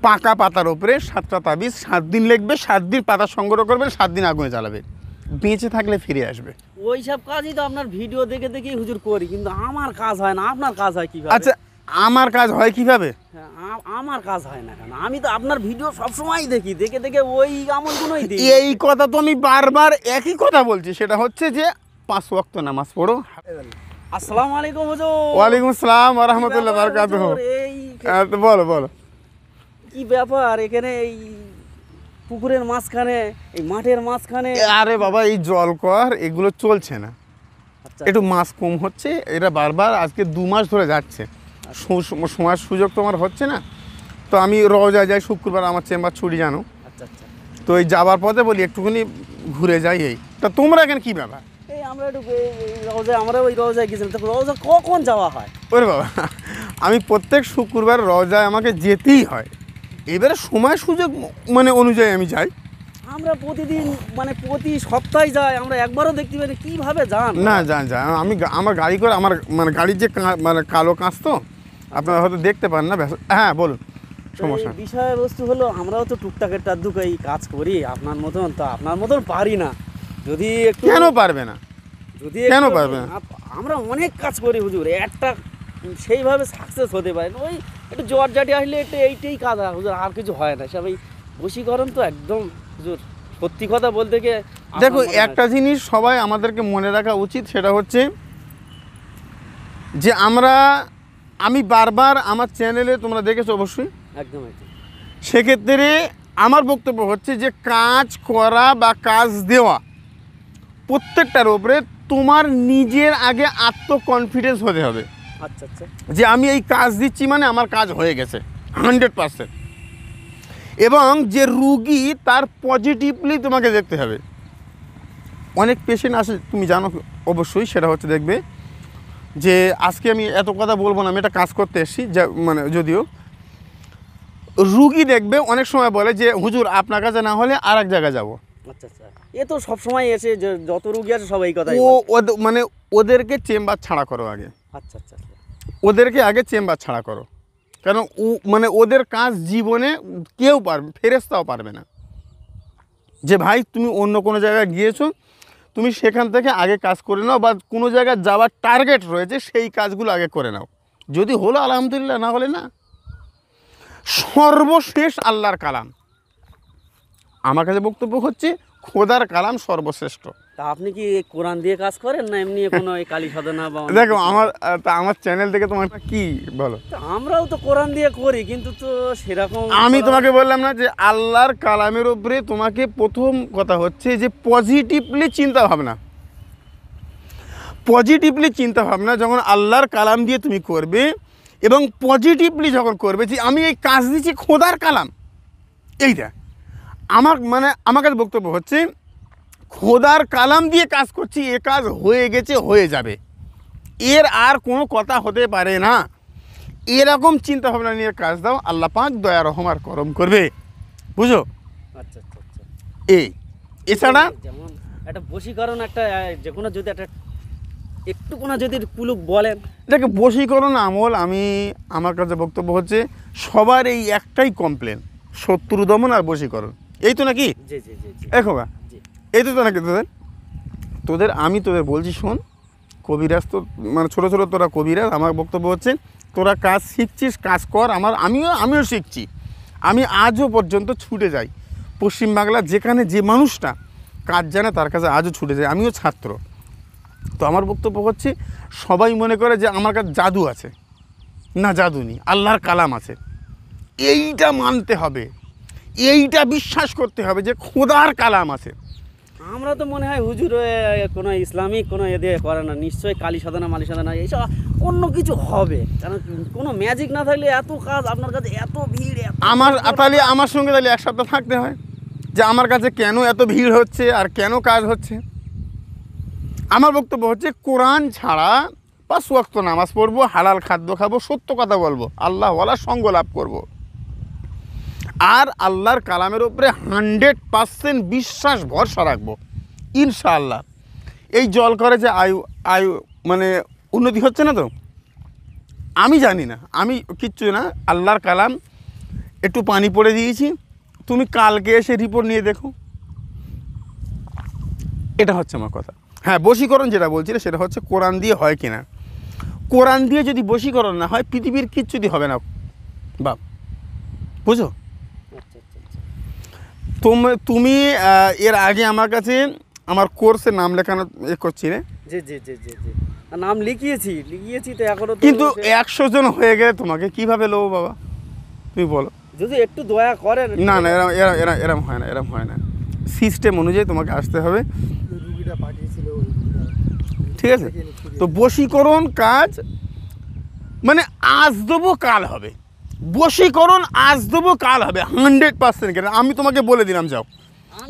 পাকা পাতার ওপরে 7টা তাবিজ, 7 দিন লিখবে, 7 দিন পাতা সংগ্রহ করবে, 7 দিন আগুনে জ্বালাবে, বেঁচে থাকলে ফিরে আসবে। ওইসব কাজই তো আপনার ভিডিও দেখে দেখেই হুজুর করি, কিন্তু আমার কাজ হয় না। আপনার কাজ হয় কিভাবে? আচ্ছা, আমার কাজ হয় কিভাবে? হ্যাঁ, আমার কাজ হয় না কেন? আমি তো আপনার ভিডিও সবসময় দেখি, দেখে দেখে ওই আমলগুলোই দিই। এই কথা তো আমি বারবার একই কথা বলছি, সেটা হচ্ছে যে 5 ওয়াক্ত নামাজ পড়ো। আসসালামু আলাইকুম হুজুর। ওয়ালাইকুম আসসালাম ওয়া রাহমাতুল্লাহি ওয়া বারাকাতুহু। এই বলো বলো, কি ব্যাপার এখানে? এই পুকুরের মাঝখানে, এই মাঠের মাঝখানে? আরে বাবা, এই জল কর এগুলো চলছে না, আচ্ছা, একটু মাছ কম হচ্ছে, এটা বারবার আজকে 2 মাস ধরে যাচ্ছে, সময় সুযোগ তোমার হচ্ছে না। তো আমি রোজা যাই শুক্রবার, আমার চেম্বার ছুটি জানো। আচ্ছা আচ্ছা। তো এই যাবার পথে বলি একটুখানি ঘুরে যাই। এই তা তোমরা এখানে কী ব্যাপার? এই আমরা একটু রোজায়, আমরা ওই রোজায় গেছিলাম। তো রোজা কখন যাওয়া হয়? ওরে বাবা, আমি প্রত্যেক শুক্রবার রোজায় আমাকে যেতেই হয়, এবারে সময় সুযোগ মানে অনুযায়ী আমি যাই। আমরা প্রতিদিন মানে প্রতি সপ্তাহে যাই, আমরা একবারও দেখতে পাই না। কীভাবে যান? না যান, আমি আমার গাড়ি করে, আমার মানে গাড়ির যে মানে কালো কাঁচ তো আপনারা হয়তো দেখতে পান না। হ্যাঁ বলুন, সমস্যা। বিষয়বস্তু হলো, আমরাও তো টুকটাকের টাদ্দুক এই কাজ করি, আপনার মতন তো আপনার মতন পারি না। যদি একটু, কেন পারবে না? যদি কেন একটু, পারবে না? আমরা অনেক কাজ করি হুজুর, একটা সেইভাবে সাকসেস হতে পারে না। ওই একটু জ্বর জাটি আসলে একটু এইটাই কাজ হয় হুজুর, আর কিছু হয় না। সব এই বশীকরণ তো একদম হুজুর, সত্যি কথা বলতে গিয়ে। দেখো, একটা জিনিস সবাই আমাদেরকে মনে রাখা উচিত, সেটা হচ্ছে যে আমি বারবার আমার চ্যানেলে তোমরা দেখেছো অবশ্যই, একদম একদম। সেক্ষেত্রে আমার বক্তব্য হচ্ছে যে কাজ করা বা কাজ দেওয়া প্রত্যেকটার উপরে তোমার নিজের আগে আত্মকনফিডেন্স হতে হবে। আচ্ছা আচ্ছা। যে আমি এই কাজ দিচ্ছি মানে আমার কাজ হয়ে গেছে 100%। এবং যে রুগী তার পজিটিভলি তোমাকে দেখতে হবে। অনেক পেশেন্ট আসে, তুমি জানো অবশ্যই, সেটা হচ্ছে দেখবে যে আজকে আমি এত কথা বলবো না, আমি একটা কাজ করতে এসেছি, যা মানে যদিও রুগী দেখবে অনেক সময় বলে যে হুজুর আপনার কাছে না হলে আর এক জায়গায় যাবো। আচ্ছা আচ্ছা। এ তো সবসময় এসে যে যত রুগী আছে সব এই কথাই মানে ওদেরকে চেম্বার ছাড়া করো আগে। আচ্ছা আচ্ছা। ওদেরকে আগে চেম্বার ছাড়া করো, কারণ মানে ওদের কাজ জীবনে কেউ পারবে, ফেরেশতাও পারবে না। যে ভাই তুমি অন্য কোনো জায়গায় গিয়েছো, তুমি সেখান থেকে আগে কাজ করে নাও, বা কোনো জায়গায় যাওয়ার টার্গেট রয়েছে সেই কাজগুলো আগে করে নাও। যদি হলো আলহামদুলিল্লাহ, না হলে না। সর্বশেষ আল্লাহর কালাম, আমার কাছে বক্তব্য হচ্ছে খোদার কালাম সর্বশ্রেষ্ঠ। তা আপনি কি কোরআন দিয়ে কাজ করেন না এমনি কোনো এই কালী সাধনা বা? দেখো আমার চ্যানেল থেকে তোমার কি বলো? আমরাও তো কোরআন দিয়ে করি, কিন্তু তো সেরকম আমি তোমাকে বললাম না যে আল্লাহর কালামের উপরে তোমাকে প্রথম কথা হচ্ছে যে পজিটিভলি চিন্তা ভাবনা। পজিটিভলি চিন্তা ভাবনা যখন আল্লাহর কালাম দিয়ে তুমি করবে, এবং পজিটিভলি যখন করবে যে আমি এই কাজ দিচ্ছি খোদার কালাম, এইটা আমার কাছে বক্তব্য হচ্ছে খোদার কালাম দিয়ে কাজ করছি, এ কাজ হয়ে গেছে, হয়ে যাবে, এর আর কোনো কথা হতে পারে না। এরকম চিন্তা ভাবনা নিয়ে কাজ দাও, আল্লাহ পাক দয়া রহম আর করম করবে, বুঝো? আচ্ছা আচ্ছা আচ্ছা। এছাড়া যেমন একটা বশীকরণ, একটা যে কোনো যদি একটা একটু কোনো যদি কুলুক বলেন। দেখো, বশীকরণ আমল আমার কাছে বক্তব্য হচ্ছে সবার এই একটাই কমপ্লেন, শত্রু দমন আর বশীকরণ, এই তো নাকি? জি জি জি জি। দেখো গা, এই তো নাকি আমি তোদের বলছি, শোন, কবিরাজ তো মানে ছোটো ছোটো তোরা কবিরাজ, আমার বক্তব্য হচ্ছে তোরা কাজ শিখছিস, কাজ কর। আমিও শিখছি। আমি আজও পর্যন্ত ছুটে যাই পশ্চিমবাংলার যেখানে যে মানুষটা কাজ জানে তার কাছে আজও ছুটে যায়, আমিও ছাত্র। তো আমার বক্তব্য হচ্ছে সবাই মনে করে যে আমার কাছে জাদু আছে, না জাদু নেই, আল্লাহর কালাম আছে। এইটা মানতে হবে, এইটা বিশ্বাস করতে হবে যে খোদার কালাম আছে। আমরা তো মনে হয় হুজুর কোনো ইসলামিক কোনো এ দিয়ে করে না, নিশ্চয়ই কালী সাধনা মালি সাধনা এইসব অন্য কিছু হবে, কারণ কোনো ম্যাজিক না থাকলে এত কাজ আপনার কাছে, এত ভিড়। তাহলে আমার সঙ্গে তাহলে এক সপ্তাহ থাকতে হয় যে আমার কাছে কেন এত ভিড় হচ্ছে আর কেন কাজ হচ্ছে। আমার বক্তব্য হচ্ছে কোরআন ছাড়া 5 ওয়াক্ত নামাজ পড়বো, হালাল খাদ্য খাবো, সত্য কথা বলবো, আল্লাহ ওয়ালার সঙ্গ লাভ করবো, আর আল্লাহর কালামের উপরে 100% বিশ্বাস ভরসা রাখবো, ইনশাআল্লাহ। এই জল করে যে আয়ু মানে উন্নতি হচ্ছে না, তো আমি জানি না, আমি কিচ্ছু না, আল্লাহর কালাম একটু পানি পড়ে দিয়েছি, তুমি কালকে এসে রিপোর্ট নিয়ে দেখো। এটা হচ্ছে আমার কথা। হ্যাঁ, বশীকরণ যেটা বলছিলে সেটা হচ্ছে কোরআন দিয়ে হয় কিনা। কোরআন দিয়ে যদি বশীকরণ না হয় পৃথিবীর কিচ্ছুটি হবে না বাপ, বুঝো। আচ্ছা আচ্ছা তুমি এর আগে আমার কাছে আমার কোর্সে নাম লেখানো করছিলে, জি জি জি জি জি, আর নাম লিখিয়েছি তো এখনো তো কিন্তু সে- 100 জন হয়ে গেলে তোমাকে কিভাবে নেবো বাবা, তুমি বলো। যদি একটু দয়া করেন। না না, এরম হয় না, এরম হয় না। সিস্টেম অনুযায়ী তোমাকে আসতে হবে, রুগীটা পাঠিয়েছিল ঠিক আছে? তো বশীকরণ কাজ মানে আজ দেবো কাল হবে, বশীকরণ আজ দেবো কাল হবে 100%। আমি তোমাকে বলে দিলাম যাও,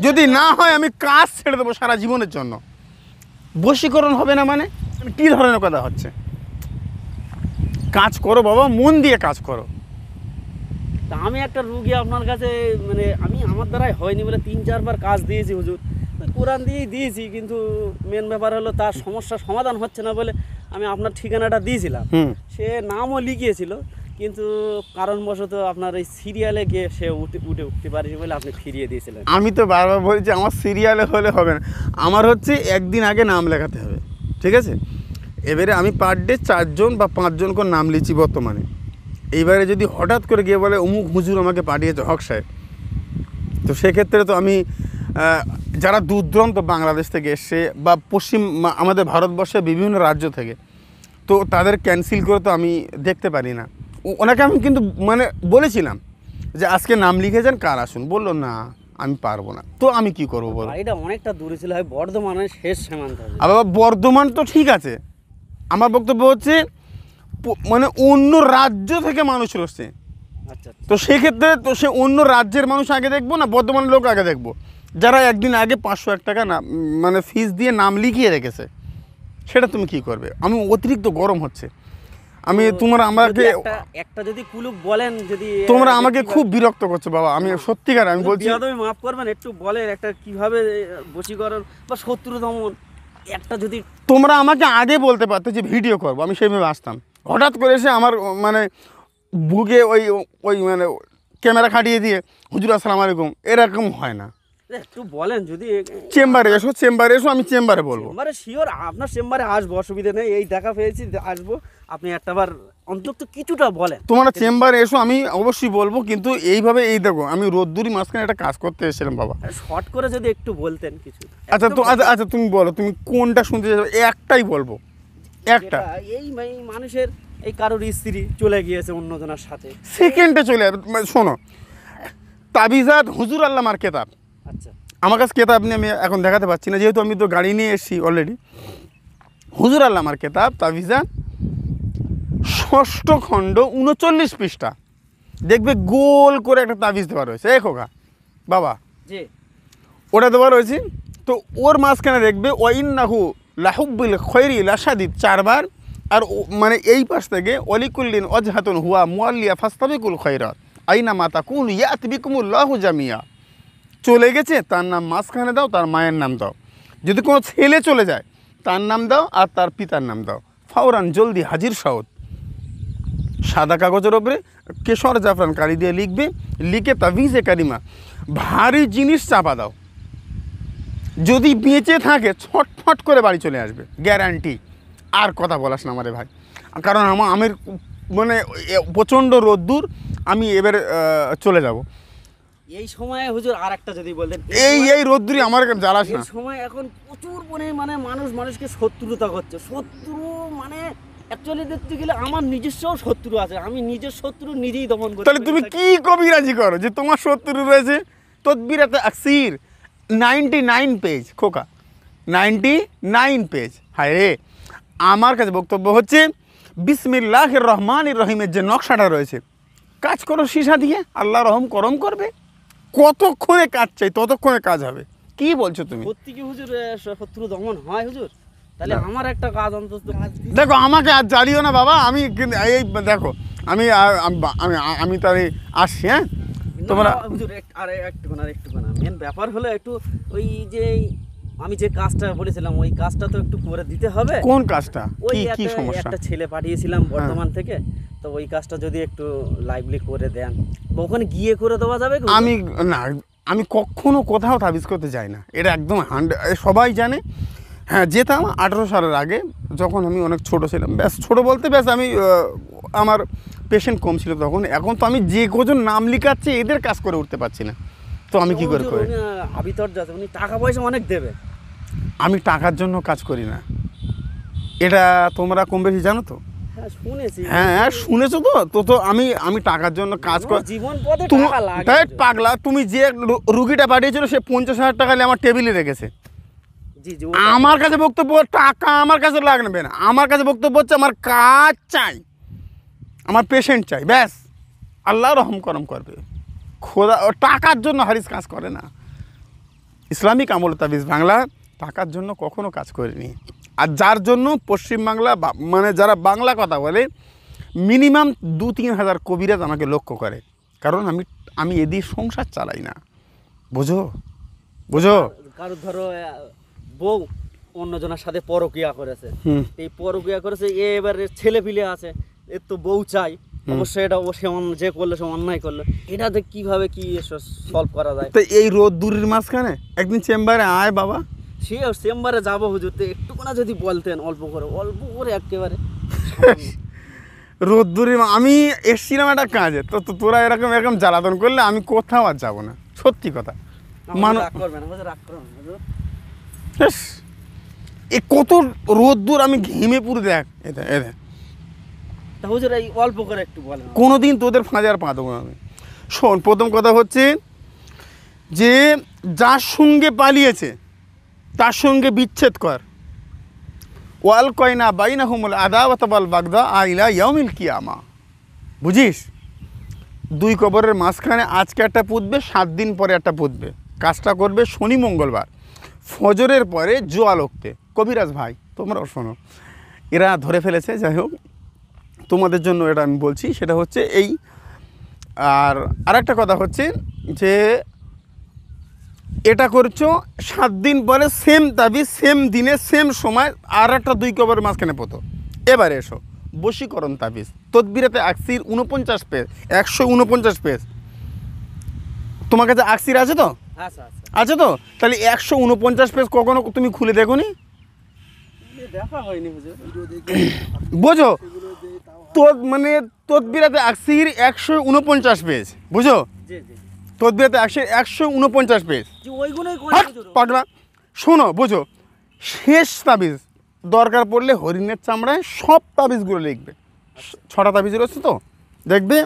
যদি না হয় আমি কাজ ছেড়ে দেবো সারা জীবনের জন্য। বশীকরণ হবে না মানে কী ধরনের কথা হচ্ছে? কাজ করো বাবা, মন দিয়ে কাজ করো। তা আমি একটা রুগী আপনার কাছে, মানে আমি আমার দ্বারাই হয়নি বলে 3-4 বার কাজ দিয়েছি হুজুর, ওই কোরআন দিয়েই দিয়েছি, কিন্তু মেন ব্যাপার হলো তার সমস্যার সমাধান হচ্ছে না বলে আমি আপনার ঠিকানাটা দিয়েছিলাম। সে নামও লিখিয়েছিল, কিন্তু কারণবশত আপনার এই সিরিয়ালে গিয়ে সে উঠতে পারেনি বলে আপনি ফিরিয়ে দিয়েছিলেন। আমি তো বারবার বলছি আমার সিরিয়ালে হলে হবে না, আমার হচ্ছে একদিন আগে নাম লেখাতে হবে, ঠিক আছে? এবারে আমি পার ডে 4 জন বা 5 জন করে নাম লিখছি বর্তমানে। এইবারে যদি হঠাৎ করে গিয়ে বলে অমুক হুজুর আমাকে পাঠিয়েছে হক সাহেব, তো সেক্ষেত্রে তো আমি যারা দূর দূরান্ত বাংলাদেশ থেকে এসছে বা আমাদের ভারতবর্ষের বিভিন্ন রাজ্য থেকে, তো তাদের ক্যান্সেল করে তো আমি দেখতে পারি না। ওনাকে আমি কিন্তু মানে বলেছিলাম যে আজকে নাম লিখে যান, কার আসুন, বললো না আমি পারবো না। তো আমি কি করবো বলো? এটা অনেকটা দূরে ছিল, হয় বর্ধমানের শেষ সীমান্ত হবে। আবার বর্ধমান তো ঠিক আছে, আমার বক্তব্য হচ্ছে মানে অন্য রাজ্য থেকে মানুষ রয়েছে, আচ্ছা আচ্ছা। তো সেক্ষেত্রে তো সে অন্য রাজ্যের মানুষ আগে দেখবো না বর্ধমানের লোক আগে দেখবো, যারা একদিন আগে 501 টাকা না মানে ফিস দিয়ে নাম লিখিয়ে রেখেছে, সেটা তুমি কি করবে? আমি অতিরিক্ত গরম হচ্ছে, আমি তোমরা আমাকে একটা যদি কুলুপ বলেন, যদি তোমরা আমাকে খুব বিরক্ত করছো বাবা, আমি সত্যিকার আমি বলছি। বিয়াদবি মাফ করবেন, একটু বলেন একটা কিভাবে বশীকরণ বা শত্রু দমন, একটা যদি তোমরা আমাকে আগে বলতে পারতে যে ভিডিও করবো, আমি সেইভাবে আসতাম। হঠাৎ করে এসে আমার মানে বুকে ওই মানে ক্যামেরা খাটিয়ে দিয়ে হুজুর আসসালামু আলাইকুম, এরকম হয় না। একটু বলেন যদি। চেম্বারে এসো, আমি চেম্বারে বলবো। চেম্বারে শিওর, আপনার চেম্বারে আসবো, অসুবিধা নেই, এই দেখা পেয়েছি আসবো, আপনি একটাবার অন্তত কিছুটা বলেন। তোমরা চেম্বারে এসো, আমি অবশ্যই বলবো, কিন্তু এইভাবে এই দেখো আমি রোদ্দুরি মাঝখানে একটা কাজ করতে এসেছিলাম বাবা। শর্ট করে যদি একটু বলতেন কিছু। আচ্ছা তো আচ্ছা তুমি বলো, তুমি কোনটা শুনতে চাইছো? একটাই বলবো, একটা। এই মানুষের এই কারোর স্ত্রী চলে গিয়েছে অন্যজনের সাথে, সেকেন্ডে চলে যাবে। শোনো, তাবিজাত হুজুর আল্লামার কেতাব, আচ্ছা আমার কাছে কেতাব নিয়ে আমি এখন দেখাতে পারছি না, যেহেতু আমি তো গাড়ি নিয়ে এসেছি অলরেডি। হুজুর আল্লামার কেতাব তাবিজাত 6ষ্ঠ খণ্ড 39 পৃষ্ঠা, দেখবে গোল করে একটা তাবিজ দেওয়া রয়েছে। এ খোকা বাবা, জি ওটা দেওয়া রয়েছে, তো ওর মাঝখানে দেখবে ওয়াইন্নাহু লাহুব্বিল খৈরি লাশাদিদ 4 বার, আর মানে এই পাশ থেকে অলিকুল্লিন অজহাতুন হুয়া মুআল্লিয়া ফাস্তাবিকুল খৈরাত আইনা মাতা কুল ইয়াত বিকুমুল্লাহু জামিয়া। চলে গেছে তার নাম মাঝখানে দাও, তার মায়ের নাম দাও। যদি কোনো ছেলে চলে যায় তার নাম দাও আর তার পিতার নাম দাও। ফাওরান জলদি হাজির সাউদ। সাদা কাগজের ওপরে কেশর জাফরান কালি দিয়ে লিখবে, লিখে তাবিজে কারিমা ভারী জিনিস চাপা দাও। যদি বেঁচে থাকে ছটফট করে বাড়ি চলে আসবে, গ্যারান্টি। আর কথা বলাস না আমারে ভাই, কারণ আমার মানে প্রচণ্ড রোদ্দুর, আমি এবার চলে যাব। এই সময় হুজুর আর একটা যদি বলতেন। এই রোদ্দুরি আমার জ্বালাস না। এই সময় এখন প্রচুর পরিমাণে মানুষকে শত্রুতা করছে, শত্রু মানে অ্যাকচুয়ালি দেখতে গেলে আমার নিজস্ব শত্রু আছে, আমি নিজের শত্রু নিজেই দমন করি। তাহলে তুমি কি কবিরাজি করো যে তোমার শত্রু রয়েছে? তদবিরাতে আকসির 99 পেজ খোকা, 99 পেজ। হায় রে, আমার কাছে বক্তব্য হচ্ছে বিসমিল্লাহির রহমানির রহিমের যে নকশাটা রয়েছে, কাজ করো সীসা দিয়ে, আল্লাহ রহম করম করবে। কতক্ষণে কাজ চাই ততক্ষণে কাজ হবে। কি বলছো তুমি? সত্যি কি হুজুর শত্রু দমন হয় হুজুর? তাহলে আমার একটা কাজ অন্তত। দেখো আমাকে আর জ্বালিও না বাবা, আমি কিন্তু এই দেখো আমি তাহলে আসছি। হ্যাঁ তোমরা হুজুর একটুখানা মেন ব্যাপার হলো একটু ওই যে আমি যে কাজটা বলেছিলাম ওই কাজটা তো একটু করে দিতে হবে। কোন কাজটা? ওই কি সমস্যা? একটা ছেলে পাঠিয়েছিলাম বর্ধমান থেকে, তো ওই কাজটা যদি একটু লাইভলি করে দেন বা ওখানে গিয়ে করে দেওয়া যাবে কি? আমি না, আমি কখনো কোথাও তাবিজ করতে যাই না, এটা একদম সবাই জানে। হ্যাঁ, যেতাম 18 সালের আগে, যখন আমি অনেক ছোট ছিলাম। ব্যাস ছোট বলতে ব্যাস আমি আমার পেশেন্ট কম ছিল তখন। এখন তো আমি যে কজন নাম লিখাচ্ছি এদের কাজ করে উঠতে পারছি না, তো আমি কি করে করি? আবিতর যাচ্ছে, উনি টাকা পয়সা অনেক দেবে। আমি টাকার জন্য কাজ করি না, এটা তোমরা কম বেশি জানো তো। হ্যাঁ শুনেছি। হ্যাঁ শুনেছো তো। তো আমি টাকার জন্য কাজ করি। জীবন পথে তুমি টাকা লাগে। তাই পাগলা, তুমি যে রুগীটা পাঠিয়েছিল সে 50,000 টাকা নিয়ে আমার টেবিলে রেখেছে। জি জি, আমার কাছে বক্তব্য টাকা আমার কাছে লাগবে না, আমার কাছে বক্তব্য হচ্ছে আমার কাজ চাই, আমার পেশেন্ট চাই, ব্যাস। আল্লাহ রহম করম করবে, খোদা টাকার জন্য হারিস কাজ করে না। ইসলামিক আমল তাবিজ বাংলা টাকার জন্য কখনো কাজ করিনি। আর যার জন্য পশ্চিমবাংলা মানে যারা বাংলা কথা বলে মিনিমাম 2-3 হাজার কবিরাজ আমাকে লক্ষ্য করে, কারণ আমি এদিকে সংসার চালাই না। বুঝো বুঝো। কারোর ধরো বউ অন্যজনের সাথে পরকিয়া করেছে, এই পরকিয়া করেছে, এবারে ছেলে পিলে আছে, এর তো বউ চাই, অবশ্যই এটা সে যে করলো সে অন্যায় করলো, এটাতে কিভাবে কি সলভ করা যায়? তো এই রোদ দূরের মাঝখানে একদিন চেম্বারে আয় বাবা। সে চেম্বারে যাবো হুজুর, তো একটুকুনা যদি বলতেন অল্প করে একেবারে রোদ দূরের আমি এসছিলাম একটা কাজে, তো তোরা এরকম জ্বালাতন করলে আমি কোথাও আর যাবো না, সত্যি কথা। রাগ করবেন না হুজুর, রাগ করবেন না হুজুর। এ কত রোদ্দুর, আমি ঘেমে পুরো দেখ এদের। তা হুজুর এই অল্প করে একটু বলেন। কোনোদিন তোদের ফাঁদে আর পা দেবো না আমি। শোন, প্রথম কথা হচ্ছে যে যার সঙ্গে পালিয়েছে তার সঙ্গে বিচ্ছেদ কর। ওয়াল কয়না বাইনা হুমুল আদাওয়াত ওয়াল বাগদা ইলা ইয়াউমিল কিয়ামা। বুঝিস, 2 কবরের মাঝখানে আজকে একটা পুঁতবে, 7 দিন পরে একটা পুঁতবে। কাজটা করবে শনি মঙ্গলবার ফজরের পরে জোয়াল উঠতে। কবিরাজ ভাই তোমরাও শোনো, এরা ধরে ফেলেছে। যাই হোক, তোমাদের জন্য এটা আমি বলছি, সেটা হচ্ছে এই। আর আরেকটা কথা হচ্ছে যে এটা করছো 7 দিন পরে সেম তাবিজ সেম দিনে সেম সময় আর একটা 2 কবরের মাঝখানে পতো। এবারে এসো বশীকরণ তাবিজ তদবিরাতে আকসির 49 পেজ, 149 পেজ। তোমার কাছে আকসির আছে তো? আচ্ছা আচ্ছা, আছে তো? তাহলে 149 পেজ কখনো তুমি খুলে দেখো নি? দেখা হয়নি হুজুর। বোঝো তো, মানে তদবিরাতে আকসির 149 পেজ, বুঝো? জি জি, তদবিরাতে আকসির 149 পেজ। যে ওইগুলোই কোন হুজুর? পাগলা শোনো, বোঝো, শেষ তাবিজ দরকার পড়লে হরিণের চামড়ায় সব তাবিজগুলো লিখবে। 6টা তাবিজ রয়েছে তো, দেখবে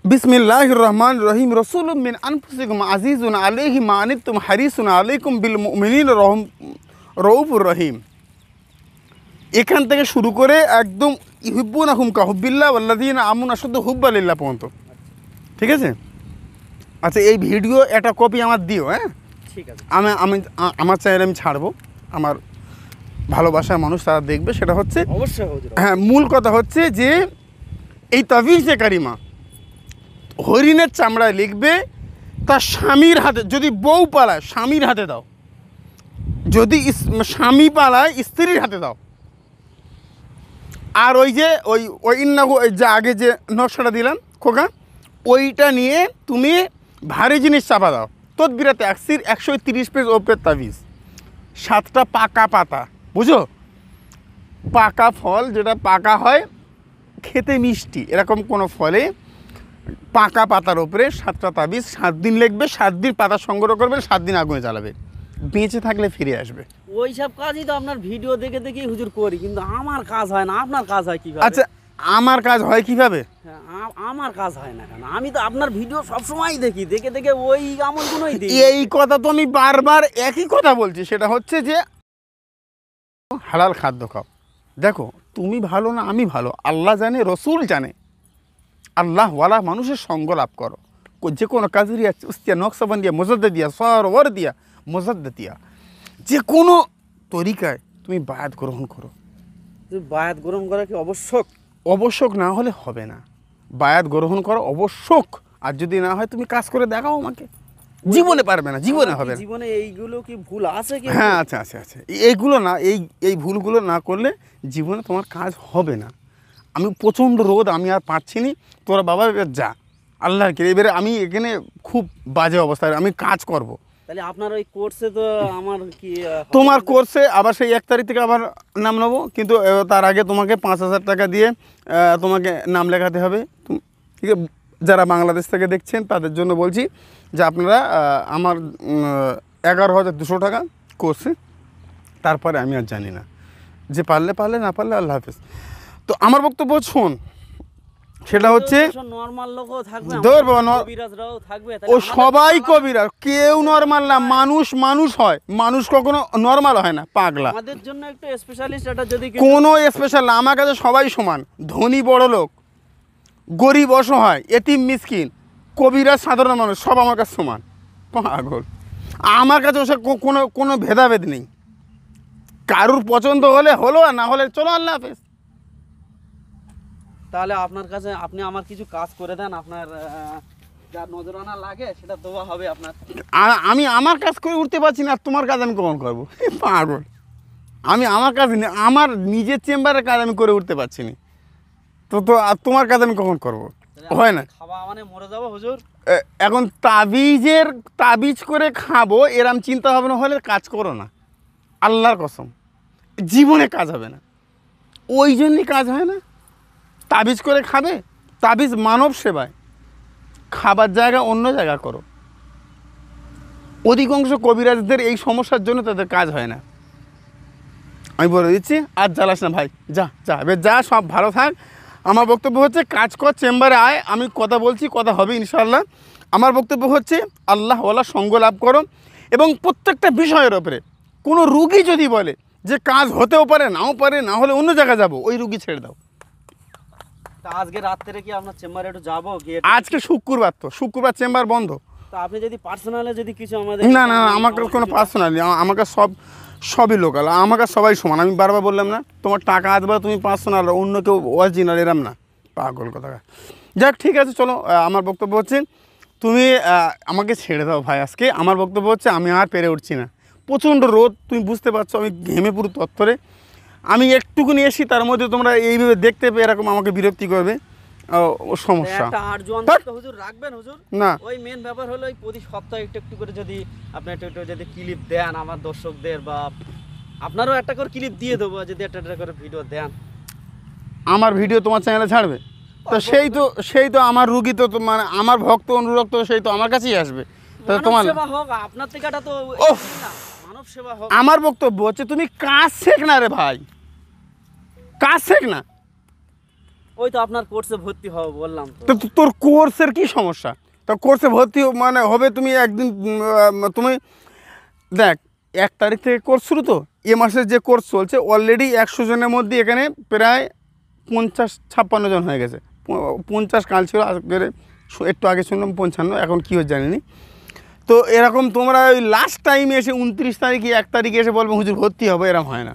বিসমিল্লাহির রহমানির রহিম রাসূলুম মিন আনফুসিকুম আজিজুন আলাইহি মা আনিতুম হারিসুন আলাইকুম বিল মুমিনিনা রউফুর রহিম। এখান থেকে শুরু করে একদম ইউহিব্বুনাহুম কাহুব্বিল্লাহ ওয়াল্লাযীনা আমানু আশাদ্দু হুব্বান লিল্লাহ পর্যন্ত। ঠিক আছে? আচ্ছা, এই ভিডিও একটা কপি আমার দিও। হ্যাঁ ঠিক আছে, আমি আমার চ্যানেলে আমি ছাড়বো, আমার ভালোবাসার মানুষ তারা দেখবে। সেটা হচ্ছে অবশ্যই হুজুর। হ্যাঁ, মূল কথা হচ্ছে যে এই তাবিজে কারিমা হরিণের চামড়ায় লিখবে, তার স্বামীর হাতে, যদি বউ পালায় স্বামীর হাতে দাও, যদি স্বামী পালায় স্ত্রীর হাতে দাও। আর ওই যে ওই ইন্নাহু, যে আগে যে নকশাটা দিলাম খোকা, ওইটা নিয়ে তুমি ভারী জিনিস চাপা দাও। তদবিরাতে আকসির 130 পেজ ওপের তাবিজ, 7টা পাকা পাতা। বুঝো, পাকা ফল যেটা পাকা হয় খেতে মিষ্টি, এরকম কোনো ফলে পাকা পাতার ওপরে 7টা তাবিজ 7 দিন লিখবে, 7 দিন পাতা সংগ্রহ করবে, 7 দিন আগুনে জ্বালাবে, বেঁচে থাকলে ফিরে আসবে। ওই সব কাজই তো আপনার ভিডিও দেখে দেখে হুজুর করি, কিন্তু আমার কাজ হয় না। আপনার কাজ হয় কিভাবে? আচ্ছা, আমার কাজ হয় কিভাবে? হ্যাঁ, আমার কাজ হয় না কেন? আমি তো আপনার ভিডিও সবসময় দেখি, দেখে দেখে ওই আমলগুলোই দিই। এই কথা তো আমি বারবার একই কথা বলছি, সেটা হচ্ছে যে হালাল খাদ্য খাও। দেখো, তুমি ভালো না আমি ভালো, আল্লাহ জানে, রসুল জানে। আল্লাহ ওয়ালা মানুষের সঙ্গ লাভ করো, যে কোনো কাজরিয়া উস্তিয়া নকশাবন দিয়া মজদ্দা দিয়া সরওয়ার দিয়া মজদ্দা দিয়া, যে কোনো তরিকায় তুমি বায়াত গ্রহণ করো। বায়াত গ্রহণ করা কি আবশ্যক? আবশ্যক না হলে হবে না, বায়াত গ্রহণ করো আবশ্যক। আর যদি না হয় তুমি কাজ করে দেখাও আমাকে, জীবনে পারবে না, জীবনে হবে না। জীবনে এইগুলো কি ভুল আছে কি? হ্যাঁ, আচ্ছা, এইগুলো না, এই ভুলগুলো না করলে জীবনে তোমার কাজ হবে না। আমি প্রচণ্ড রোদ, আমি আর পারছি নি, তোরা বাবা এবার যা, আল্লাহর কি এবারে আমি এখানে খুব বাজে অবস্থায় আমি কাজ করব। তাহলে আপনার ওই কোর্সে তো আমার কি তোমার কোর্সে আবার সেই 1 তারিখ থেকে আবার নাম নেবো, কিন্তু তার আগে তোমাকে 5,000 টাকা দিয়ে তোমাকে নাম লেখাতে হবে। ঠিক আছে, যারা বাংলাদেশ থেকে দেখছেন তাদের জন্য বলছি যে আপনারা আমার 11,200 টাকা কোর্সে, তারপরে আমি আর জানি না, যে পারলে পারলে, না পারলে আল্লাহ হাফেজ। তো আমার বক্তব্য শোন, সেটা হচ্ছে নরমাল লোকও থাকবে, ধর বাবা, কবিরাজরাও থাকবে, ও সবাই কবিরাজ, কেউ নর্মাল না। মানুষ হয়, মানুষ কখনো নর্মাল হয় না, পাগলা। আমাদের জন্য একটু স্পেশালিস্ট এটা যদি কোনো স্পেশাল না, আমার কাছে সবাই সমান, ধনী বড় লোক, গরিব অসহায়, এতিম মিসকিন, কবিরাজ সাধারণ মানুষ, সব আমার কাছে সমান, পাগল। আমার কাছে ওসব কোনো ভেদাভেদ নেই, কারুর পছন্দ হলে হলো, আর না হলে চলো, আল্লাহ হাফেজ। তাহলে আপনার কাছে আপনি আমার কিছু কাজ করে দেন, আপনার যা নজরানা লাগে সেটা দেওয়া হবে আপনার। আমি আমার কাজ করে উঠতে পারছি না, আর তোমার কাজ আমি কখন করবো? পাগল, আমি আমার কাজ আমার নিজের চেম্বারের কাজ আমি করে উঠতে পারছি না, তো আর তোমার কাজ আমি কখন করবো? হয় না। খাওয়া মানে মরে যাবো হুজুর। এখন তাবিজ করে খাবো এরম চিন্তা ভাবনা হলে কাজ করো না, আল্লাহর কসম, জীবনে কাজ হবে না। ওই জন্যই কাজ হয় না। তাবিজ করে খাবে, তাবিজ মানব সেবায়, খাবার জায়গা অন্য জায়গা করো। অধিকাংশ কবিরাজদের এই সমস্যার জন্য তাদের কাজ হয় না। আমি বলে দিচ্ছি, আর জ্বালাস না ভাই, যা যা এবার যা, সব ভালো থাক। আমার বক্তব্য হচ্ছে কাজ কর, চেম্বারে আয়, আমি কথা বলছি, কথা হবে ইনশাআল্লাহ। আমার বক্তব্য হচ্ছে আল্লাহ ওয়ালা সঙ্গ লাভ করো, এবং প্রত্যেকটা বিষয়ের ওপরে কোনো রুগী যদি বলে যে কাজ হতেও পারে, নাও পারে, না হলে অন্য জায়গায় যাবো, ওই রুগী ছেড়ে দাও। তা আজকে রাত্রে কি আপনার চেম্বারে একটু যাবো গিয়ে? আজকে শুক্রবার, তো শুক্রবার চেম্বার বন্ধ। তো আপনি যদি পার্সোনালে যদি কিছু আমাদের না না না, আমার কাছে কোনো পার্সোনালি, আমার কাছে সবই লোকাল, আমার কাছে সবাই সমান। আমি বারবার বললাম না, তোমার টাকা আসবে তুমি পার্সোনাল, অন্য কেউ অরিজিনাল, এরম না, পাগল কথা। যাক ঠিক আছে, চলো। আমার বক্তব্য হচ্ছে তুমি আমাকে ছেড়ে দাও ভাই। আজকে আমার বক্তব্য হচ্ছে আমি আর পেরে উঠছি না, প্রচণ্ড রোদ, তুমি বুঝতে পারছো, আমি ঘেমে পুরো তত্তরে। আমি একটুকুনি এসি, তার মধ্যে তোমরা এইভাবে দেখতে পেয়ে এরকম আমাকে বিরক্তি করবে, ও সমস্যা। একটা আর্জন তো হুজুর রাখবেন হুজুর না, ওই মেন ব্যাপার হলো ওই প্রতি সপ্তাহে একটু একটু করে যদি আপনি একটু একটু যদি ক্লিপ দেন আমার দর্শকদের, বা আপনারও একটা করে ক্লিপ দিয়ে দেবো, যদি একটা একটা করে ভিডিও দেন। আমার ভিডিও তোমার চ্যানেলে ছাড়বে তো সেই তো আমার রুগী, তো মানে আমার ভক্ত অনুরক্ত, সেই তো আমার কাছেই আসবে। তাহলে মানব তোমার সেবা হোক, আপনার থেকেটা তো ওফ, না, মানব সেবা হোক। আমার বক্তব্য হচ্ছে তুমি কাজ শেখ না রে ভাই, কাজ শেখ না। ওই তো আপনার কোর্সে ভর্তি হবো বললাম তো। তো তোর কোর্সের কি সমস্যা? তো কোর্সে ভর্তি মানে হবে তুমি একদিন, তুমি দেখ 1 তারিখ থেকে কোর্স শুরু, তো এ মাসের যে কোর্স চলছে অলরেডি 100 জনের মধ্যে এখানে প্রায় 50-56 জন হয়ে গেছে। 50 কাল ছিল, আজকে একটু আগে শুনলাম 55, এখন কী হচ্ছে জানিনি। তো এরকম তোমরা ওই লাস্ট টাইমে এসে 29 তারিখে 1 তারিখে এসে বলবে হুজুর ভর্তি হবে, এরম হয় না।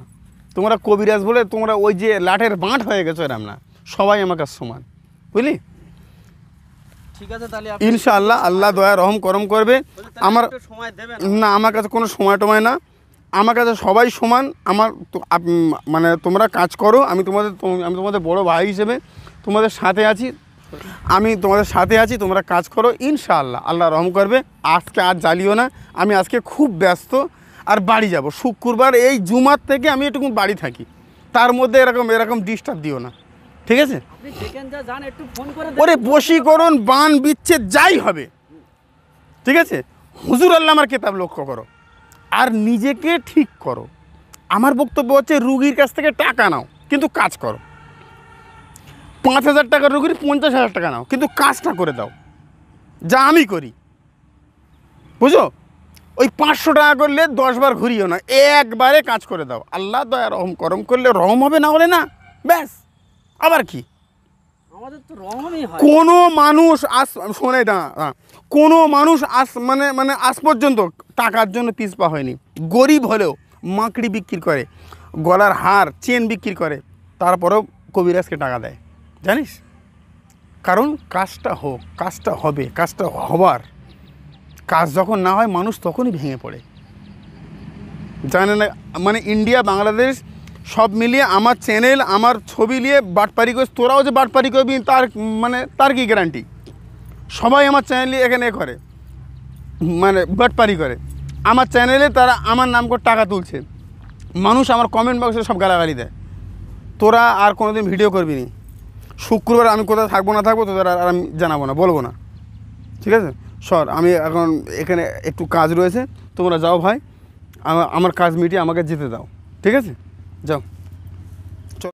তোমরা কবিরাজ বলে তোমরা ওই যে লাঠের বাঁট হয়ে গেছো, এরম না, সবাই আমার কাছে সমান, বুঝলি? ঠিক আছে, তাহলে ইনশাআল্লাহ আল্লাহ দয়া রহম করম করবে। আমার সময় দেবেন না, আমার কাছে কোনো সময় টময় না, আমার কাছে সবাই সমান। আমার মানে তোমরা কাজ করো, আমি তোমাদের বড় ভাই হিসেবে তোমাদের সাথে আছি, তোমরা কাজ করো, ইনশাআল্লাহ আল্লাহ রহম করবে। আজকে আর জ্বালিও না, আমি আজকে খুব ব্যস্ত, আর বাড়ি যাব শুক্রবার, এই জুমার থেকে আমি একটু বাড়ি থাকি, তার মধ্যে এরকম ডিস্টার্ব দিও না, ঠিক আছে? আপনি যেখানে যা যান একটু ফোন করে ওরে বশীকরণ, বান বিচ্ছেদ যাই হবে, ঠিক আছে? হুজুর আল্লাহ আমার কিতাব লক্ষ্য করো, আর নিজেকে ঠিক করো। আমার বক্তব্য হচ্ছে রুগীর কাছ থেকে টাকা নাও, কিন্তু কাজ করো। 5,000 টাকার রুগীর 50,000 টাকা নাও, কিন্তু কাজটা করে দাও, যা আমি করি, বুঝো? ওই 500 টাকা করলে 10 বার ঘুরিও না, একবারে কাজ করে দাও। আল্লাহ দয়া রহম করম করলে রহম হবে, না হলে না, ব্যাস। আবার কি, আমাদের তো রহমই হয়। কোনো মানুষ শোনে না, কোনো মানুষ মানে আজ পর্যন্ত টাকার জন্য পিছপা হয়নি। গরিব হলেও মাকড়ি বিক্রি করে, গলার হার, চেন বিক্রি করে, তারপরেও কবিরাজকে টাকা দেয়, জানিস? কারণ কাজটা হোক, কাজটা হবে, কাজটা হবার, কাজ যখন না হয় মানুষ তখনই ভেঙে পড়ে, জানে না? মানে ইন্ডিয়া, বাংলাদেশ সব মিলিয়ে আমার চ্যানেল আমার ছবি নিয়ে বাটপারি করিস, তোরাও যে বাটপারি করবি তার মানে তার কি গ্যারান্টি? সবাই আমার চ্যানেল নিয়ে এখানে করে মানে বাটপারি করে, আমার চ্যানেলে তারা আমার নাম করে টাকা তুলছে, মানুষ আমার কমেন্ট বক্সে সব গালাগালি দেয়। তোরা আর কোনোদিন ভিডিও করবি নি, শুক্রবার আমি কোথায় থাকবো না থাকবো তোদের আর আমি জানাবো না, বলবো না, ঠিক আছে? সর, আমি এখন এখানে একটু কাজ রয়েছে, তোমরা যাও ভাই, আমার কাজ মিটিয়ে আমাকে যেতে দাও, ঠিক আছে? যাও।